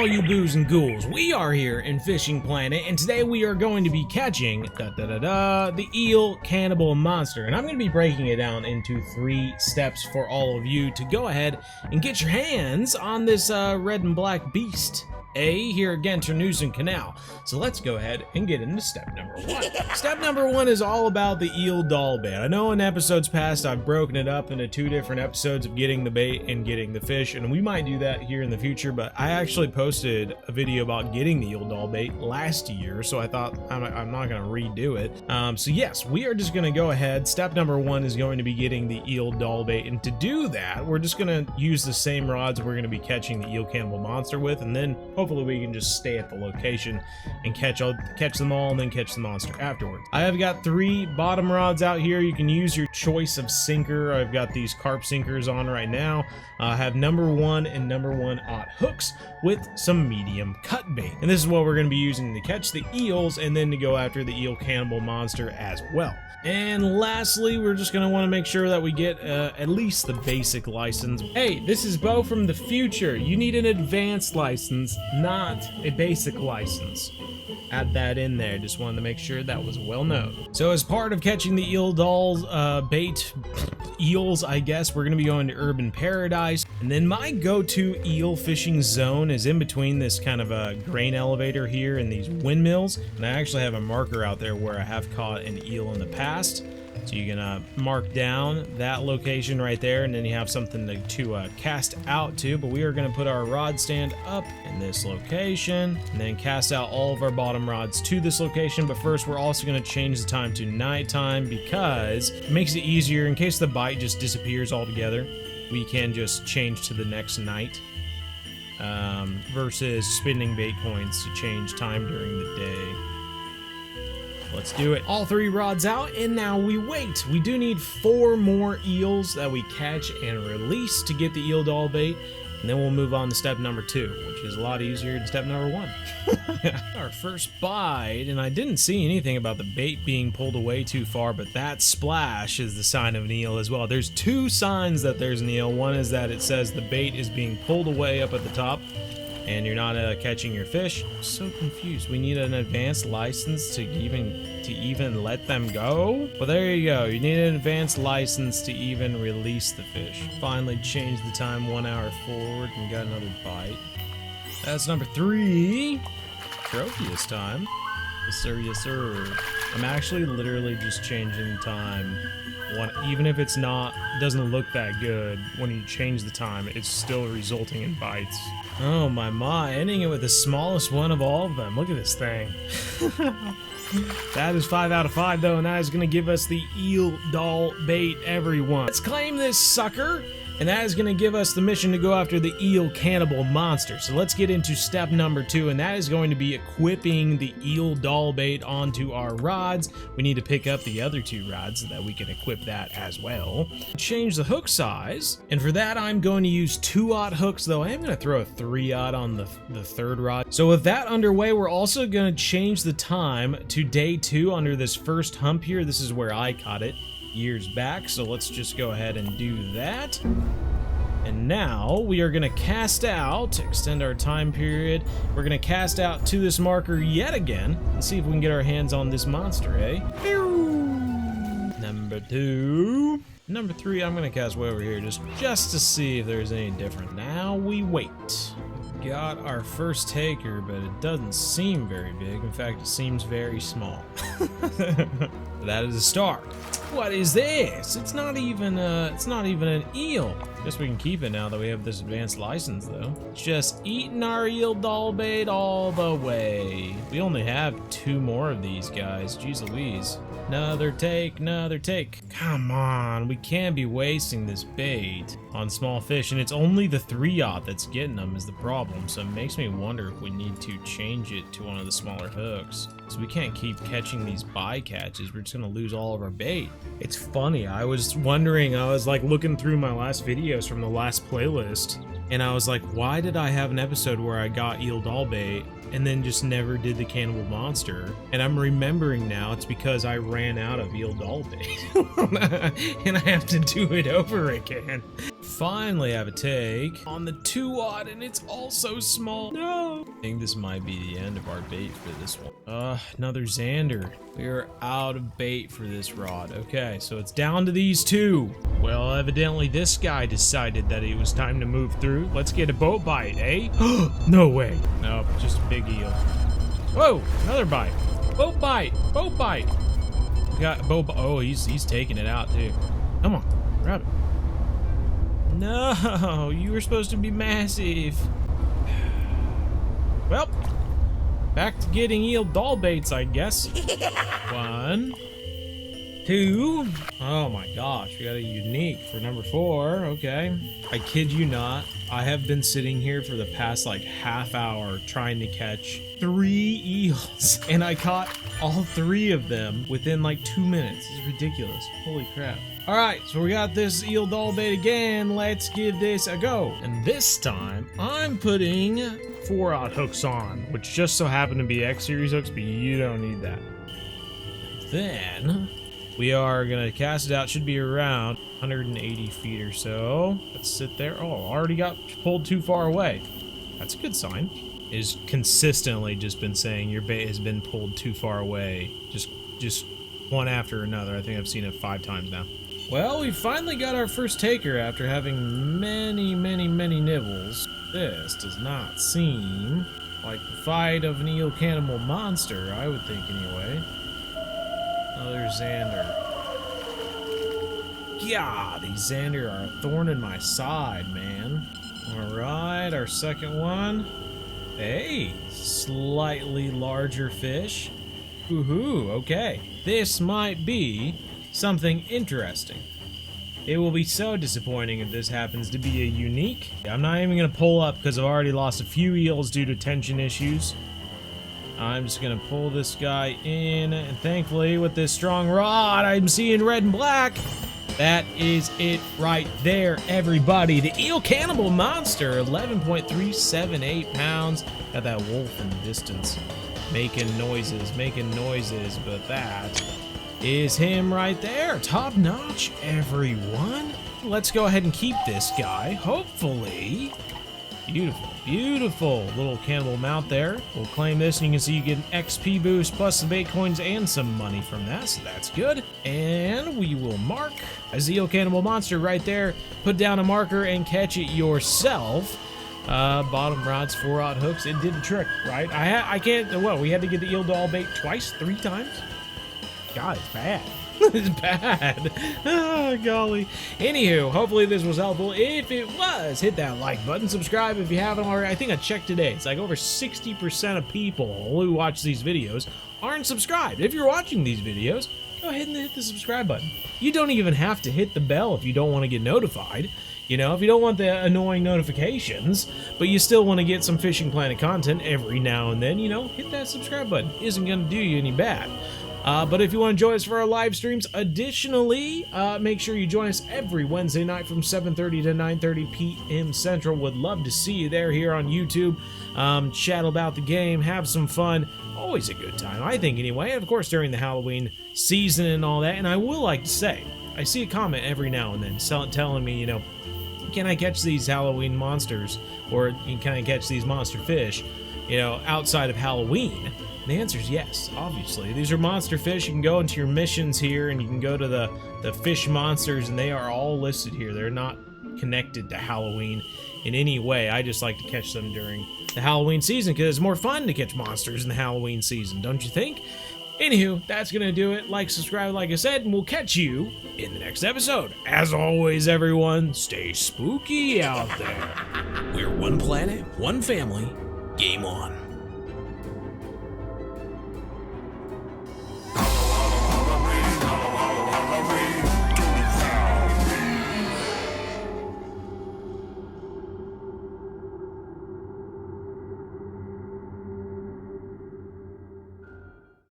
all you boos and ghouls? We are here in Fishing Planet, and today we are going to be catching the Eel Cannibal Monster. And I'm going to be breaking it down into 3 steps for all of you to go ahead and get your hands on this red and black beast. Here at Ghent-terneuzen Canal. So let's go ahead and get into step number 1. Step number 1 is all about the eel doll bait. I know in episodes past I've broken it up into 2 different episodes of getting the bait and getting the fish, and we might do that here in the future, but I actually posted a video about getting the eel doll bait last year, so I thought I'm not going to redo it. So yes, we are just going to go ahead. Step number 1 is going to be getting the eel doll bait, and to do that, we're just going to use the same rods we're going to be catching the Eel Cannibal Monster with, and then hopefully we can just stay at the location and catch them all and then catch the monster afterwards. I have got 3 bottom rods out here. You can use your choice of sinker. I've got these carp sinkers on right now. I have number 1 and number 1/0 hooks with some medium cut bait. And this is what we're going to be using to catch the eels and then to go after the Eel Cannibal Monster as well. And lastly, we're just going to want to make sure that we get at least the basic license. Hey, this is Bo from the future. You need an advanced license, not a basic license. Add that in there. Just wanted to make sure that was well known. So as part of catching the eel dolls, eels, I guess, we're going to be going to Urban Paradise. And then my go-to eel fishing zone is in between this kind of a grain elevator here and these windmills. And I actually have a marker out there where I have caught an eel in the past. So you can mark down that location right there, and then you have something to cast out to. But we are going to put our rod stand up in this location, and then cast out all of our bottom rods to this location. But first, we're also going to change the time to nighttime because it makes it easier in case the bite just disappears altogether. We can just change to the next night versus spending bait coins to change time during the day. Let's do it. All 3 rods out, and now we wait. We do need 4 more eels that we catch and release to get the eel doll bait, and then we'll move on to step number 2, which is a lot easier than step number 1. Our first bite, and I didn't see anything about the bait being pulled away too far, but that splash is the sign of an eel as well. There's 2 signs that there's an eel. One is that it says the bait is being pulled away up at the top, and you're not catching your fish. I'm so confused. We need an advanced license to even let them go? Well, there you go. You need an advanced license to even release the fish. Finally changed the time 1 hour forward and got another bite. That's number 3. Trophy this time. Yes, sir. Yes, sir. I'm actually literally just changing time. Even if it's doesn't look that good, when you change the time, it's still resulting in bites. Oh my, ending it with the smallest one of all of them. Look at this thing. That is 5 out of 5 though, and that is going to give us the eel doll bait, everyone. Let's claim this sucker, and that is going to give us the mission to go after the Eel Cannibal Monster. So let's get into step number 2, and that is going to be equipping the eel doll bait onto our rods. We need to pick up the other 2 rods so that we can equip that as well. Change the hook size, and for that I'm going to use 2/0 hooks, though I am going to throw a 3/0 on the 3rd rod. So with that underway, we're also going to change the time to day 2 under this first hump here. This is where I caught it years back, so let's just go ahead and do that. And now we are going to cast out, extend our time period. We're going to cast out to this marker yet again and see if we can get our hands on this monster, eh? Number 2. Number 3, I'm going to cast way over here just to see if there's any different. Now we wait. Got our first taker, but it doesn't seem very big. In fact, it seems very small. That is a start. What is this? It's not even an eel. Guess we can keep it now that we have this advanced license, though. Just eating our eel doll bait all the way. We only have 2 more of these guys. Jeez Louise. Another take, another take. Come on, we can't be wasting this bait on small fish, and it's only the 3/0 that's getting them is the problem, so it makes me wonder if we need to change it to one of the smaller hooks. So we can't keep catching these bycatches. We're just gonna lose all of our bait. It's funny, I was wondering, I was like looking through my last videos from the last playlist, and I was like, why did I have an episode where I got eel doll bait and then just never did the Cannibal Monster? And I'm remembering now it's because I ran out of eel doll bait and I have to do it over again. finally have a take on the 2-aught, and it's also small. No. I think this might be the end of our bait for this one. Another Xander. We are out of bait for this rod. Okay, so it's down to these two. Well, evidently this guy decided that it was time to move through. Let's get a boat bite, eh? No way. Nope, just a big eel. Whoa, another bite. Boat bite, boat bite. We got boat. Oh, he's taking it out too. Come on, grab it. No, you were supposed to be massive. Well, back to getting eel doll baits, I guess. 1, 2. Oh my gosh, we got a unique for number 4. Okay. I kid you not, I have been sitting here for the past like half hour trying to catch 3 eels, and I caught all 3 of them within like 2 minutes. It's ridiculous. Holy crap. All right, so we got this eel doll bait again. Let's give this a go. And this time, I'm putting 4-aught hooks on, which just so happen to be X series hooks, but you don't need that. Then we are gonna cast it out. Should be around 180 feet or so. Let's sit there. Oh, already got pulled too far away. That's a good sign. It has consistently just been saying your bait has been pulled too far away. Just one after another. I think I've seen it 5 times now. Well, we finally got our first taker after having many nibbles. This does not seem like the fight of an eel cannibal monster, I would think anyway. Another Xander. Yeah, these Xander are a thorn in my side, man. Alright, our second one. Hey, slightly larger fish. Woohoo, okay. This might be something interesting. It will be so disappointing if this happens to be a unique. I'm not even going to pull up because I've already lost a few eels due to tension issues. I'm just going to pull this guy in, and thankfully with this strong rod I'm seeing red and black. That is it right there, everybody. The Eel Cannibal Monster, 11.378 pounds. Got that wolf in the distance making noises, but that is him right there. Top notch, everyone. Let's go ahead and keep this guy, hopefully. Beautiful little cannibal mount there. We'll claim this, and you can see you get an XP boost plus the bait coins and some money from that, so that's good. And we will mark as the Eel Cannibal Monster right there. Put down a marker and catch it yourself. Bottom rods, 4-aught hooks. It did the trick, right? I can't. Well, we had to get the eel doll bait twice, 3 times. God, it's bad. It's bad. Oh, golly. Anywho, hopefully this was helpful. If it was, hit that like button. Subscribe if you haven't already. I think I checked today. It's like over 60% of people who watch these videos aren't subscribed. If you're watching these videos, go ahead and hit the subscribe button. You don't even have to hit the bell if you don't want to get notified. You know, if you don't want the annoying notifications, but you still want to get some Fishing Planet content every now and then, you know, hit that subscribe button. It isn't going to do you any bad. But if you want to join us for our live streams, additionally, make sure you join us every Wednesday night from 7:30 to 9:30 p.m. Central. Would love to see you there here on YouTube. Chat about the game, have some fun. Always a good time, I think, anyway. And of course, during the Halloween season and all that. And I will like to say, I see a comment every now and then telling me, you know, can I catch these Halloween monsters, or can I catch these monster fish, you know, outside of Halloween? And the answer is yes, obviously. These are monster fish. You can go into your missions here, and you can go to the fish monsters, and they are all listed here. They're not connected to Halloween in any way. I just like to catch them during the Halloween season because it's more fun to catch monsters in the Halloween season, don't you think? Anywho, that's gonna do it. Like, subscribe, like I said, and we'll catch you in the next episode. As always, everyone, stay spooky out there. We're one planet, one family. Game on.